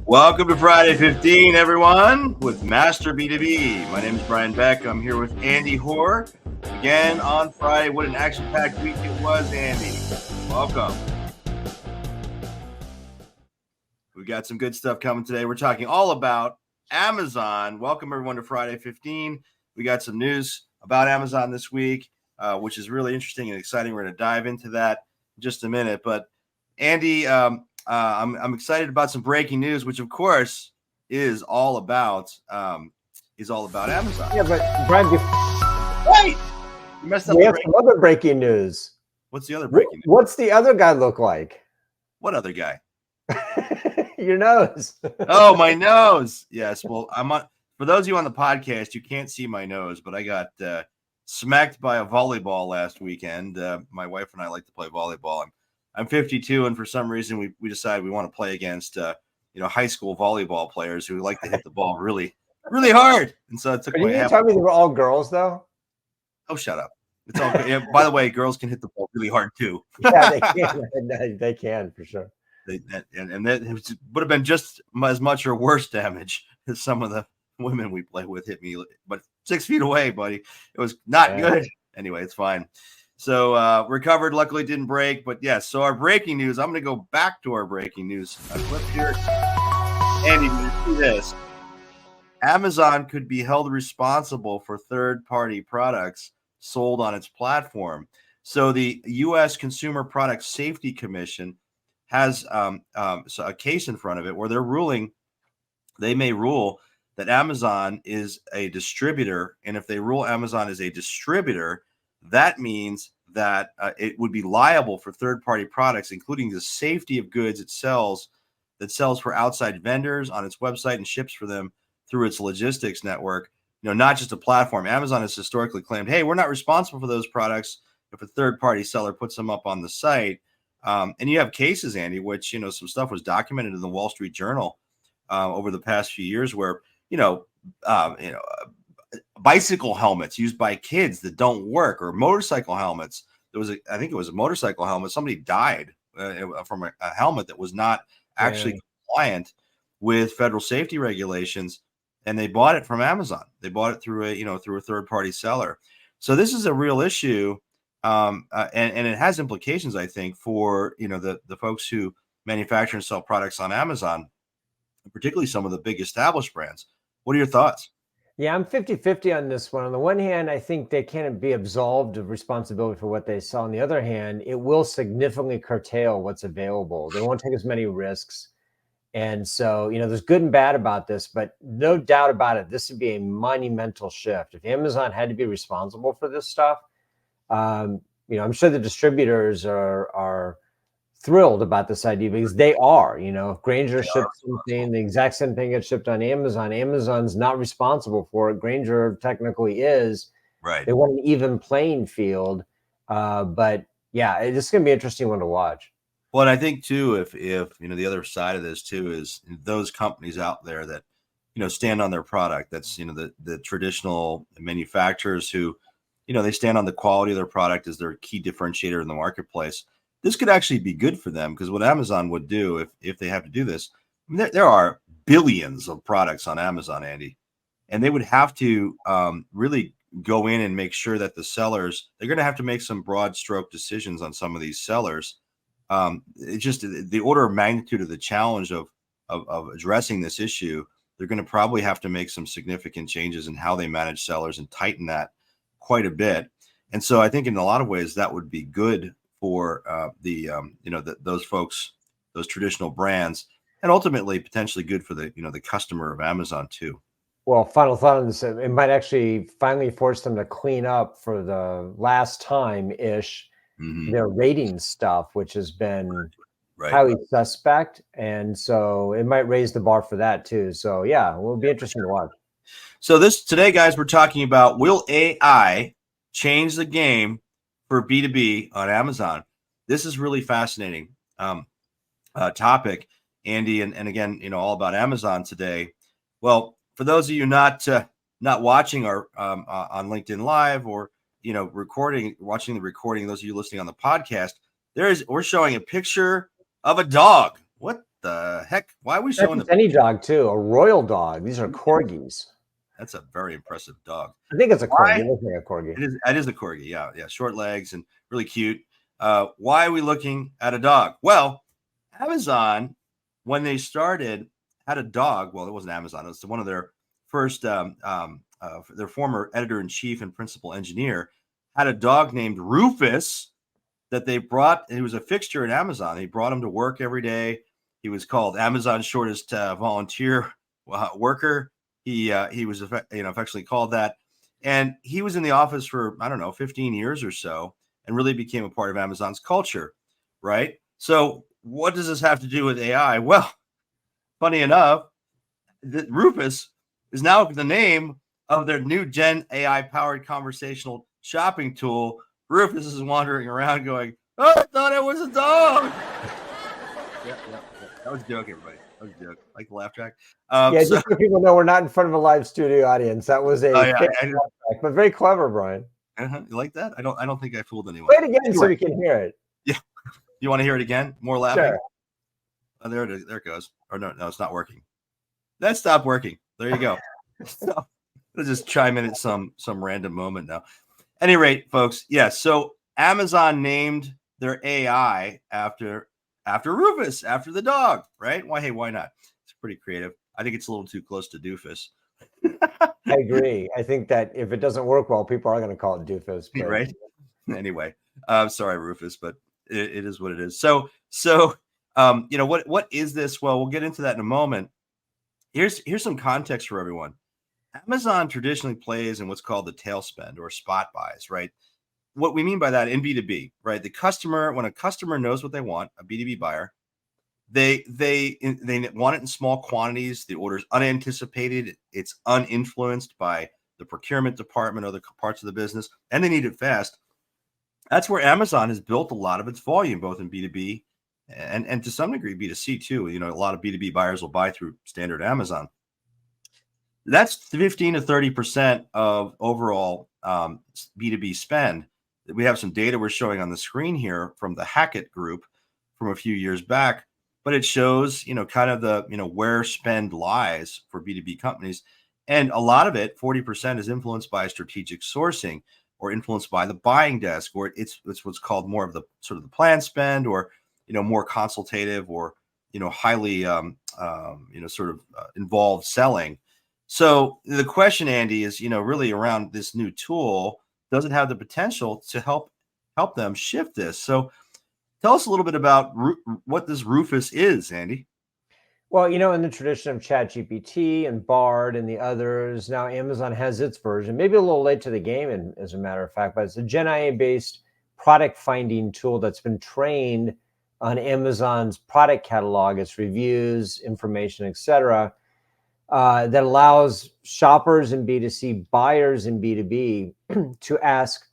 Welcome to Friday 15, everyone, with Master B2B. My name is Brian Beck. I'm here with Andy Hoare. Again on Friday. What an action-packed week it was, Andy. Welcome. We got some good stuff coming today. We're talking all about Amazon. Welcome, everyone, to Friday 15. We got some news about Amazon this week, which is really interesting and exciting. We're going to dive into that in just a minute. But, Andy, I'm excited about some breaking news, which of course is all about Amazon. Yeah, but Brian, wait, you messed up. We have some other breaking news. What's the other breaking news? What's the other guy look like? What other guy? Your nose. Oh, my nose. Yes. Well, for those of you on the podcast, you can't see my nose, but I got smacked by a volleyball last weekend. My wife and I like to play volleyball. I'm 52, and for some reason we decided we want to play against high school volleyball players who like to hit the ball really, really hard. And so it took me. You tell me they were all girls, though? Oh, shut up! It's all good. Yeah, by the way, girls can hit the ball really hard too. Yeah, they can. They can for sure. That would have been just as much or worse damage as some of the women we play with hit me, but 6 feet away, buddy. It was not good. Anyway, it's fine. So recovered, luckily didn't break. But yes, so our breaking news, I'm going to go back to our breaking news. I flipped here. Andy, you see this. Amazon could be held responsible for third-party products sold on its platform. So the U.S. Consumer Product Safety Commission has a case in front of it where they may rule that Amazon is a distributor. And if they rule Amazon is a distributor, that means that it would be liable for third-party products, including the safety of goods it sells for outside vendors on its website and ships for them through its logistics network. Not just a platform. Amazon has historically claimed, hey, we're not responsible for those products if a third-party seller puts them up on the site. And you have cases, Andy, which, some stuff was documented in the Wall Street Journal over the past few years where, bicycle helmets used by kids that don't work, or motorcycle helmets. I think it was a motorcycle helmet. Somebody died from a helmet that was not actually compliant with federal safety regulations, and they bought it from Amazon. They bought it through a third-party seller. So this is a real issue, and it has implications, I think, for the folks who manufacture and sell products on Amazon, particularly some of the big established brands. What are your thoughts? Yeah, I'm 50-50 on this one. On the one hand, I think they can't be absolved of responsibility for what they sell. On the other hand, it will significantly curtail what's available. They won't take as many risks. And so, there's good and bad about this, but no doubt about it, this would be a monumental shift. If Amazon had to be responsible for this stuff, I'm sure the distributors are thrilled about this idea, because they are. If Grainger ships something, the exact same thing gets shipped on Amazon. Amazon's not responsible for it. Grainger technically is. Right. They want an even playing field. But yeah, it's going to be an interesting one to watch. Well, and I think too, if the other side of this too is those companies out there that stand on their product. That's the traditional manufacturers who they stand on the quality of their product as their key differentiator in the marketplace. This could actually be good for them, because what Amazon would do if they have to do this, there are billions of products on Amazon, Andy, and they would have to really go in and make sure that the sellers, they're going to have to make some broad stroke decisions on some of these sellers. It's just the order of magnitude of the challenge of addressing this issue. They're going to probably have to make some significant changes in how they manage sellers and tighten that quite a bit. And so I think in a lot of ways that would be good for those folks, those traditional brands, and ultimately potentially good for the customer of Amazon too. Well, final thought on this: it might actually finally force them to clean up for the last time-ish their rating stuff, which has been highly suspect, and so it might raise the bar for that too. So yeah, it will be interesting to watch. So today, guys, we're talking about, will AI change the game for B2B on Amazon? This is really fascinating topic, Andy, and again, all about Amazon today. Well, for those of you not watching our on LinkedIn Live, or watching the recording, those of you listening on the podcast, we're showing a picture of a dog. What the heck? Why are we Not showing just the? any dog too, a royal dog. These are corgis. That's a very impressive dog. I think it's a corgi. Why? It looks like a corgi. It is a corgi. Yeah, yeah, short legs and really cute. Why are we looking at a dog? Well, Amazon, when they started, had a dog. Well, it wasn't Amazon. It was one of their first, their former editor-in-chief and principal engineer had a dog named Rufus that they brought. He was a fixture at Amazon. They brought him to work every day. He was called Amazon's shortest volunteer worker. He was affectionately called that, and he was in the office for, I don't know, 15 years or so, and really became a part of Amazon's culture, right? So what does this have to do with AI? Well, funny enough, Rufus is now the name of their new Gen AI powered conversational shopping tool. Rufus is wandering around going, "Oh, I thought it was a dog." Yeah. That was a joke, everybody. That was a joke. Like the laugh track. Yeah, just so people know we're not in front of a live studio audience. That was a yeah, but very clever, Brian. You like that? I don't think I fooled anyone. Play it again so we can hear it. Yeah. You want to hear it again? More laughing? Sure. Oh, there it is. There it goes. Or no, it's not working. That stopped working. There you go. So, let's just chime in at some random moment now. At any rate, folks, yeah. So Amazon named their AI after Rufus, after the dog, right? Why? Hey, why not? It's pretty creative. I think it's a little too close to doofus. I agree. I think that if it doesn't work well, people are going to call it doofus. But... Right. Anyway, I'm sorry, Rufus, but it is what it is. So what is this? Well, we'll get into that in a moment. Here's some context for everyone. Amazon traditionally plays in what's called the tail spend or spot buys, right? What we mean by that in B2B, right? The customer, when a customer knows what they want, a B2B buyer, they want it in small quantities. The order is unanticipated. It's uninfluenced by the procurement department or other parts of the business, and they need it fast. That's where Amazon has built a lot of its volume, both in B2B and to some degree B2C too. A lot of B2B buyers will buy through standard Amazon. That's 15 to 30% of overall B2B spend. We have some data we're showing on the screen here from the Hackett Group from a few years back, but it shows, kind of the, where spend lies for B2B companies. And a lot of it, 40%, is influenced by strategic sourcing or influenced by the buying desk, or it's what's called more of the sort of the plan spend, or, more consultative or, highly, involved selling. So the question, Andy, is, really around this new tool. Does it have the potential to help them shift this? So tell us a little bit about what this Rufus is, Andy. Well, in the tradition of ChatGPT and Bard and the others, now Amazon has its version, maybe a little late to the game, as a matter of fact, but it's a Gen AI-based product finding tool that's been trained on Amazon's product catalog, its reviews, information, etc., that allows shoppers in B2C, buyers in B2B to ask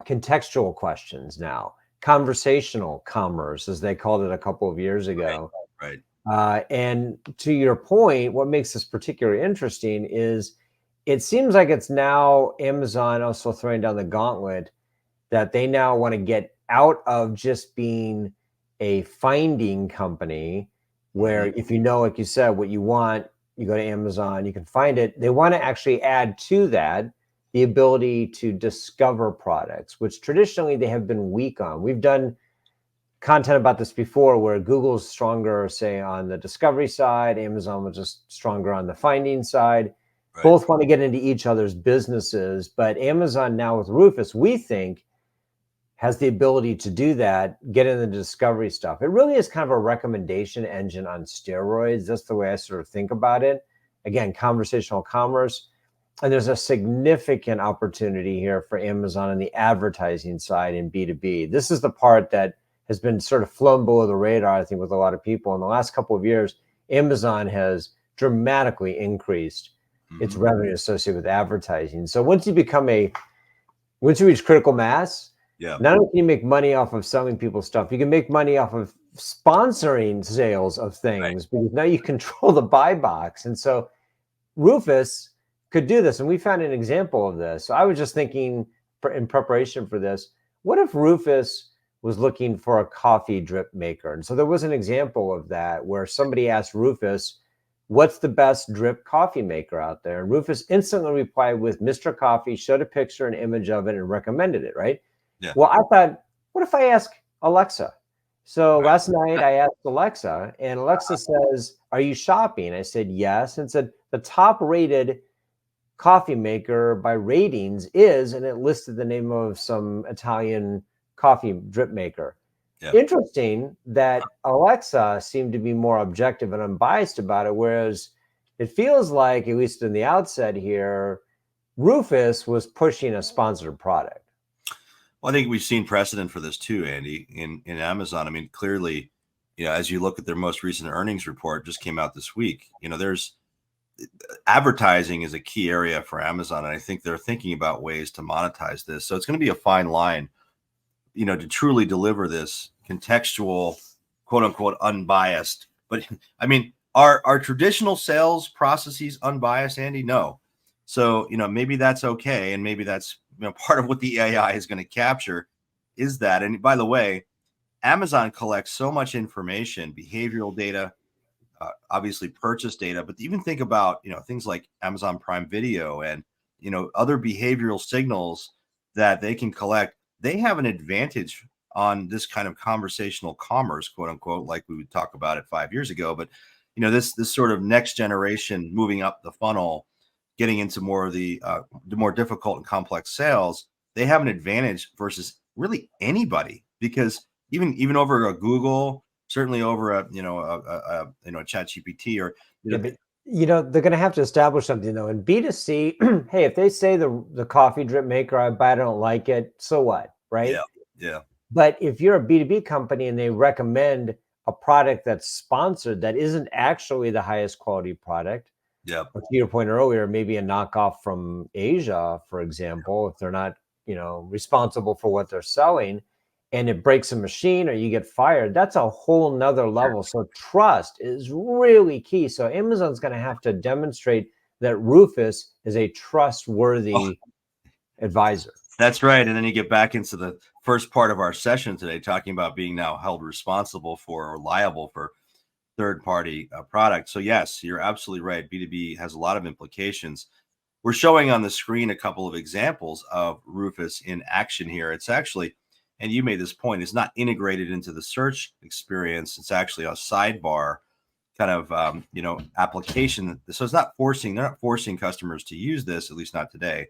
contextual questions now, conversational commerce, as they called it a couple of years ago. Right. And to your point, what makes this particularly interesting is it seems like it's now Amazon also throwing down the gauntlet that they now want to get out of just being a finding company where if like you said, what you want, you go to Amazon, you can find it. They want to actually add to that the ability to discover products, which traditionally they have been weak on. We've done content about this before where Google's stronger, say, on the discovery side, Amazon was just stronger on the finding side. Right. Both want to get into each other's businesses, but Amazon now with Rufus, we think, has the ability to do that, get into the discovery stuff. It really is kind of a recommendation engine on steroids. That's the way I sort of think about it. Again, conversational commerce. And there's a significant opportunity here for Amazon on the advertising side in B2B. This is the part that has been sort of flown below the radar, I think, with a lot of people. In the last couple of years, Amazon has dramatically increased its revenue associated with advertising. So once you reach critical mass, not only can you make money off of selling people stuff, you can make money off of sponsoring sales of things, because now you control the buy box. And so Rufus could do this. And we found an example of this. So I was just thinking in preparation for this, what if Rufus was looking for a coffee drip maker. And so there was an example of that where somebody asked Rufus, what's the best drip coffee maker out there? And Rufus instantly replied with Mr. Coffee, showed a picture, an image of it, and recommended it, right? Yeah. Well, I thought, what if I ask Alexa? So last night I asked Alexa, and Alexa says, are you shopping? I said, yes. And said, the top rated coffee maker by ratings is, and it listed the name of some Italian coffee drip maker. Yeah. Interesting that Alexa seemed to be more objective and unbiased about it, whereas it feels like, at least in the outset here, Rufus was pushing a sponsored product. Well, I think we've seen precedent for this too, Andy, in Amazon. I mean, clearly, as you look at their most recent earnings report, just came out this week, there's advertising is a key area for Amazon. And I think they're thinking about ways to monetize this. So it's going to be a fine line, to truly deliver this contextual, quote unquote, unbiased. But I mean, are traditional sales processes unbiased, Andy? No. So, maybe that's okay. And maybe that's, part of what the AI is going to capture is that. And by the way, Amazon collects so much information, behavioral data, obviously purchase data, but even think about, things like Amazon Prime Video and, other behavioral signals that they can collect. They have an advantage on this kind of conversational commerce, quote unquote, like we would talk about it 5 years ago. But, this sort of next generation moving up the funnel, getting into more of the more difficult and complex sales, they have an advantage versus really anybody, because even over a Google, certainly over a ChatGPT or they're going to have to establish something though. In B2C, hey, if they say the coffee drip maker I don't like it, so what, right? Yeah. But if you're a B2B company and they recommend a product that's sponsored that isn't actually the highest quality product, to your point earlier, maybe a knockoff from Asia, for example, if they're not, responsible for what they're selling, and it breaks a machine or you get fired, that's a whole nother level. So trust is really key. So Amazon's going to have to demonstrate that Rufus is a trustworthy advisor. That's right. And then you get back into the first part of our session today, talking about being now held responsible for or liable for third-party product. So yes, you're absolutely right. B2B has a lot of implications. We're showing on the screen a couple of examples of Rufus in action here. It's actually, and you made this point, it's not integrated into the search experience. It's actually a sidebar kind of, application. So it's not they're not forcing customers to use this, at least not today.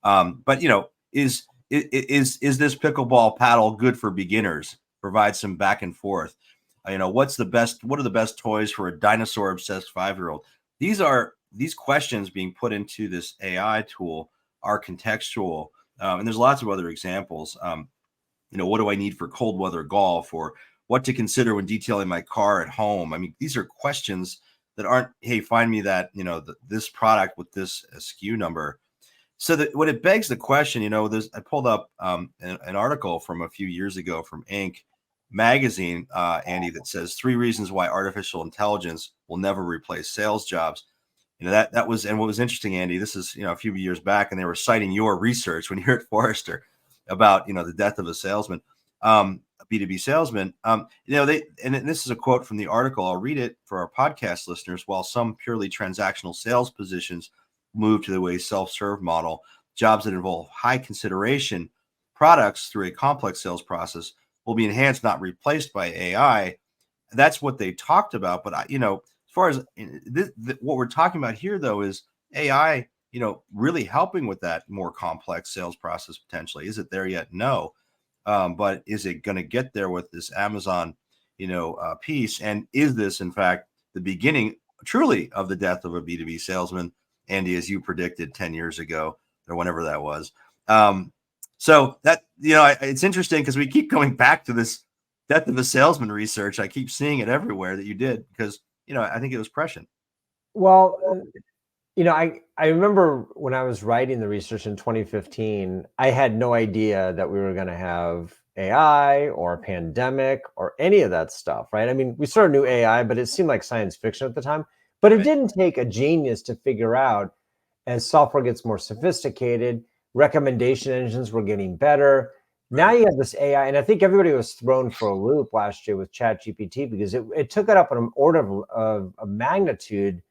But, is this pickleball paddle good for beginners? Provide some back and forth. What are the best toys for a dinosaur obsessed 5-year-old? These questions being put into this AI tool are contextual. And there's lots of other examples. What do I need for cold weather golf, or what to consider when detailing my car at home? I mean, these are questions that aren't, hey, find me that, this product with this SKU number. So that what it begs the question, I pulled up an article from a few years ago from Inc. magazine, Andy, that says 3 reasons why artificial intelligence will never replace sales jobs. That was, and what was interesting, Andy, this is, a few years back, and they were citing your research when you're at Forrester about, the death of a salesman, a B2B salesman. And this is a quote from the article. I'll read it for our podcast listeners. While some purely transactional sales positions move to the way self-serve model, jobs that involve high consideration products through a complex sales process will be enhanced, not replaced by AI. That's what they talked about. But as far as what we're talking about here, though, is AI, really helping with that more complex sales process potentially. Is it there yet? No. But is it going to get there with this Amazon, piece? And is this, in fact, the beginning truly of the death of a B2B salesman, Andy, as you predicted 10 years ago or whenever that was? So that, it's interesting because we keep going back to this death of a salesman research. I keep seeing it everywhere that you did because, I think it was prescient. Well, I remember when I was writing the research in 2015, I had no idea that we were going to have AI or a pandemic or any of that stuff, right? I mean, we sort of knew AI, but it seemed like science fiction at the time. But it didn't take a genius to figure out, as software gets more sophisticated, recommendation engines were getting better. Now you have this AI, and I think everybody was thrown for a loop last year with ChatGPT because it took it up an order of magnitude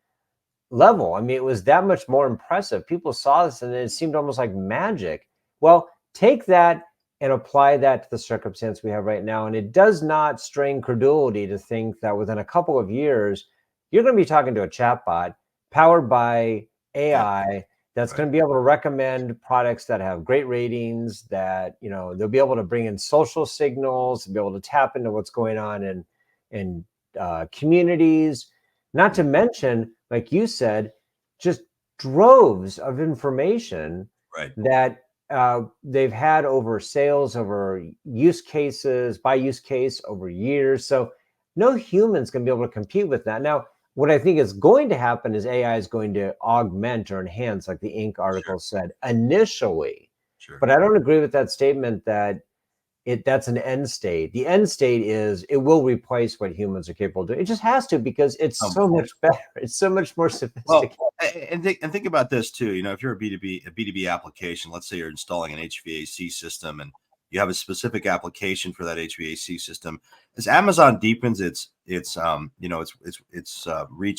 level. I mean, it was that much more impressive. People saw this and it seemed almost like magic. Well, take that and apply that to the circumstance we have right now. And it does not strain credulity to think that within a couple of years, you're going to be talking to a chatbot powered by AI that's going to be able to recommend products that have great ratings, that, you know, they'll be able to bring in social signals, be able to tap into what's going on in communities, not to mention, like you said, just droves of information that they've had over sales, over use cases, by use case over years. So no human's going to be able to compete with that. Now, what I think is going to happen is AI is going to augment or enhance, like the Inc. article said, initially. But I don't agree with that statement that that's an end state. The end state is it will replace what humans are capable of doing. It just has to, because it's so much better. It's so much more sophisticated. Well, and think about this too. You know, if you're a B2B application, let's say you're installing an HVAC system and you have a specific application for that HVAC system. As Amazon deepens its reach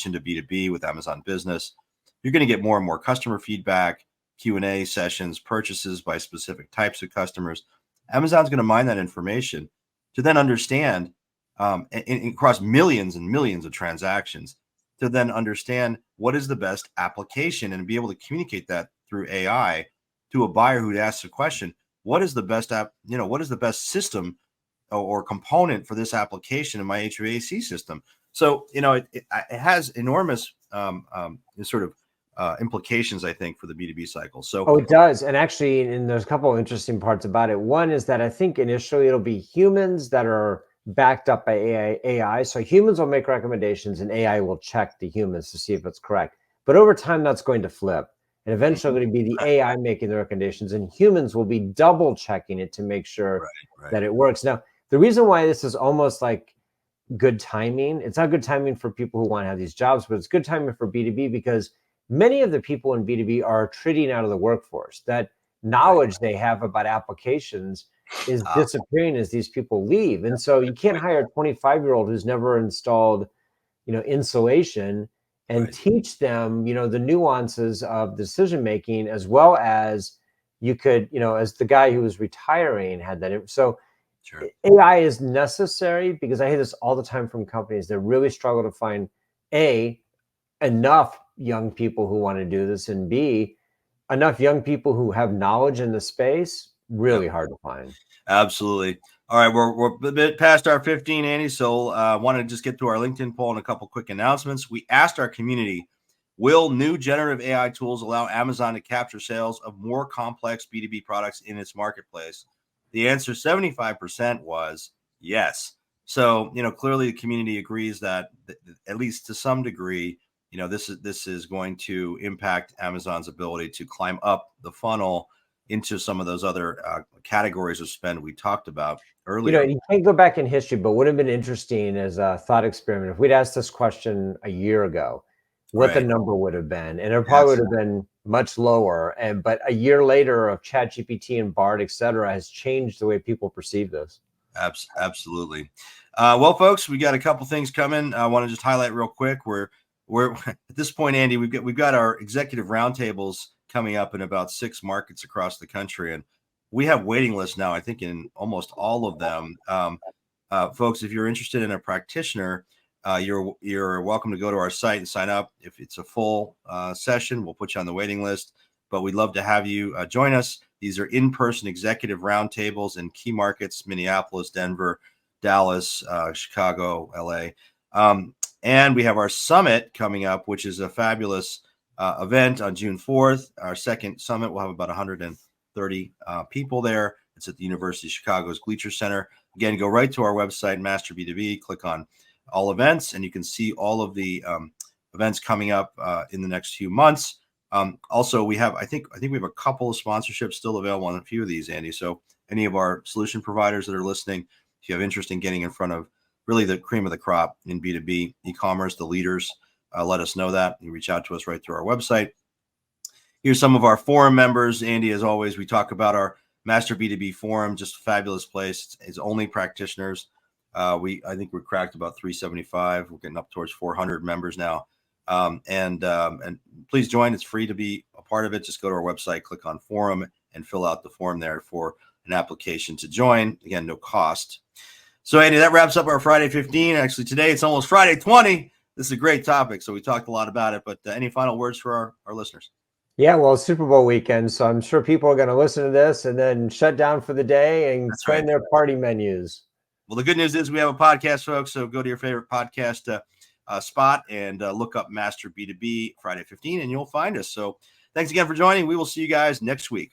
into B2B with Amazon Business, you're going to get more and more customer feedback, Q&A sessions, purchases by specific types of customers. Amazon's going to mine that information to then understand, across millions and millions of transactions, to then understand what is the best application and be able to communicate that through AI to a buyer who asks a question. What is the best what is the best system or component for this application in my HVAC system? So, it has enormous implications, I think, for the B2B cycle. So, it does. And actually, and there's a couple of interesting parts about it. One is that I think initially it'll be humans that are backed up by AI. So humans will make recommendations and AI will check the humans to see if it's correct. But over time, that's going to flip. And eventually it'll be the AI making the recommendations, and humans will be double checking it to make sure that it works. Now, the reason why this is almost like good timing, it's not good timing for people who want to have these jobs, but it's good timing for B2B, because many of the people in B2B are retreating out of the workforce. That knowledge they have about applications is disappearing as these people leave. And so you can't hire a 25-year-old who's never installed, insulation and teach them, the nuances of decision making, as well as you could, as the guy who was retiring had that. So AI is necessary, because I hear this all the time from companies that really struggle to find enough young people who want to do this, and B, enough young people who have knowledge in the space. Really hard to find. Absolutely. All right, we're a bit past our 15, Andy. So I want to just get to our LinkedIn poll and a couple quick announcements. We asked our community, will new generative AI tools allow Amazon to capture sales of more complex B2B products in its marketplace? The answer, 75%, was yes. So, clearly the community agrees that at least to some degree, this is going to impact Amazon's ability to climb up the funnel into some of those other categories of spend we talked about earlier. You can't go back in history, but would have been interesting as a thought experiment if we'd asked this question a year ago, what the number would have been, and it probably would have been much lower. But a year later of ChatGPT and Bard, et cetera, has changed the way people perceive this. Absolutely. Well, folks, we got a couple things coming. I want to just highlight real quick. We're at this point, Andy, we've got our executive roundtables coming up in about 6 markets across the country, and we have waiting lists now, I think, in almost all of them. Folks, if you're interested in a practitioner, you're welcome to go to our site and sign up. If it's a full session, we'll put you on the waiting list, but we'd love to have you join us. These are in-person executive roundtables in key markets: Minneapolis, Denver, Dallas, Chicago, LA. And we have our summit coming up, which is a fabulous event on June 4th. Our second summit will have about 130 people there. It's at the University of Chicago's Bleacher Center. Again, go right to our website, Master B2B, click on all events, and you can see all of the events coming up in the next few months. Also, I think we have a couple of sponsorships still available on a few of these, Andy. So any of our solution providers that are listening, if you have interest in getting in front of really the cream of the crop in B2B e-commerce, the leaders, let us know that. You reach out to us right through our website. Here's some of our forum members. Andy, as always, we talk about our Master B2B Forum, just a fabulous place. It's only practitioners. I think we're cracked about 375. We're getting up towards 400 members now. And please join. It's free to be a part of it. Just go to our website, click on forum, and fill out the form there for an application to join. Again, no cost. So, Andy, that wraps up our Friday 15. Actually, today it's almost Friday 20. This is a great topic, so we talked a lot about it. But any final words for our listeners? Yeah, well, it's Super Bowl weekend, so I'm sure people are going to listen to this and then shut down for the day and plan their party menus. Well, the good news is we have a podcast, folks. So go to your favorite podcast spot and look up Master B2B Friday 15, and you'll find us. So thanks again for joining. We will see you guys next week.